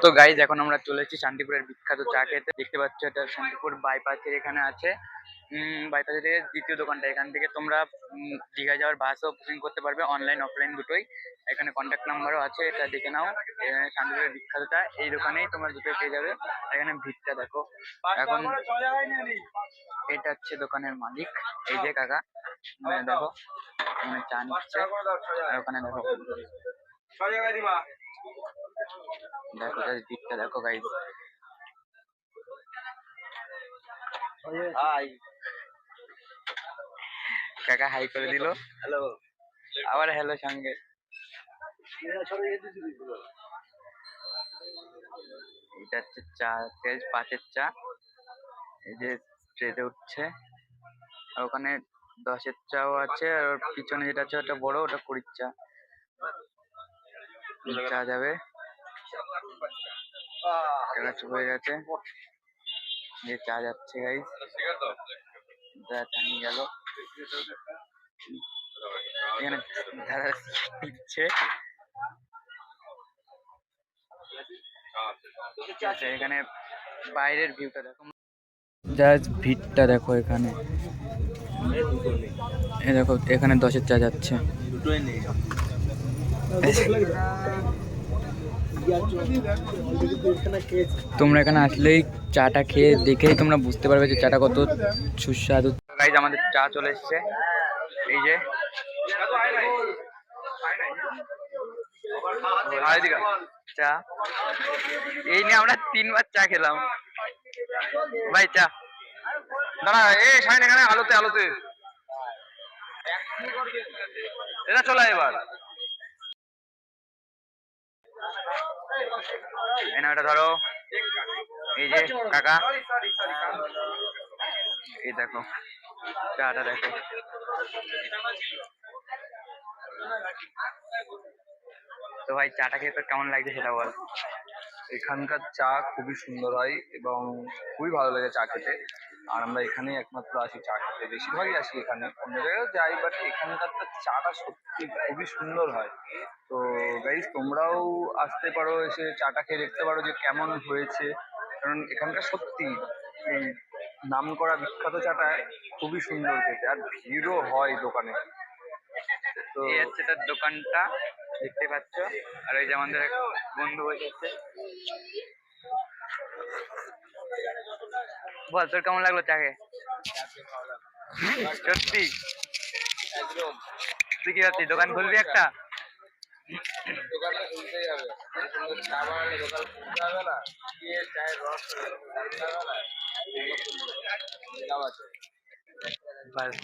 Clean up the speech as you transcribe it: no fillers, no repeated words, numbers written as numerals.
তো গাইজ এখন আমরা চলে এসেছি শান্তিপুরের বিখ্যাত চা খেতে। দেখতে পাচ্ছ এটা শান্তিপুর বাইপাসের এখানে আছে। বাইপাসের থেকে দ্বিতীয় দোকানটা। এখান থেকে তোমরা দীঘা যাওয়ার বাসও বুকিং করতে পারবে, অনলাইন অফলাইন দুটোই। এখানে কন্ট্যাক্ট নাম্বারও আছে, এটা দেখে নাও। শান্তিপুরের বিখ্যাত চা এই দোকানেই তোমরা দুটোই পেয়ে যাবে। এখানে ভিড়টা দেখো এখন। এটা হচ্ছে দোকানের মালিক, এই যে কাকা। দেখো এখানে চা নিচ্ছে, আর ওখানে দেখো দেখো জাস্ট ভিড়টা দেখো গাইজ। কাকা হাই করে দিল, হ্যালো, আবার হ্যালো সঙ্গে। এটা হচ্ছে চা, তেজ পাঁচের চা, এই যে ট্রেতে উঠছে। আর ওখানে 10-এর চাও আছে, আর ওর পিছনে যেটা আছে ওটা বড়, ওটা 20-এর চা। চা যাবে, কাকা চুপ হয়ে গেছে, যে চা যাচ্ছে গাইজ। চা নিয়ে গেল, এখানে দাদা দিচ্ছে। এখানে বাইরের ভিউটা দেখো, জাস্ট ভিড়টা দেখো এখানে। এই দেখো এখানে 10-এর চা যাচ্ছে। তোমরা এখানে আসলেই চাটা খেয়ে দেখেই তোমরা বুঝতে পারবে যে চাটা কত সুস্বাদু। গাইজ আমাদের চা চলে এসছে, এই যে চা। এই নিয়ে আমরা 3বার চা খেলাম ভাই। চা দাঁড়া, এই শাইন এখানে আলোতে আলোতে এটা চলে এবার। এটা ধরো, এই যে কাকা, এই দেখো চাটা দেখো। তো ভাই চাটা খেয়ে তোর কেমন লাগছে সেটা বল। এখানকার চা খুবই সুন্দর হয় এবং খুবই ভালো লাগে চা খেতে। আর আমরা এখানেই একমাত্র আসি চা খেতে, বেশিরভাগই আসি এখানে, অন্য জায়গায়ও যাই, বাট এখানকার চাটা সত্যি খুবই সুন্দর হয়। তো গাইজ তোমরাও আসতে পারো, এসে চাটা খেয়ে দেখতে পারো যে কেমন হয়েছে, কারণ এখানকার সত্যি এই নামকরা বিখ্যাত চাটা খুবই সুন্দর খেতে, আর ভিড়ও হয় দোকানে। তো এই হচ্ছে তার দোকানটা, দেখতে পাচ্ছ। আর ওই যে আমাদের এক বন্ধু বসেছে। বল তোর কেমন লাগলো চাকে? সত্যি তুই কি ভাবছিস দোকান খুলবি একটা? দোকানটা খুলতেই হবে, চা বানালে দোকান খুলতে হবে না, গিয়ে চায়ের রস বাস।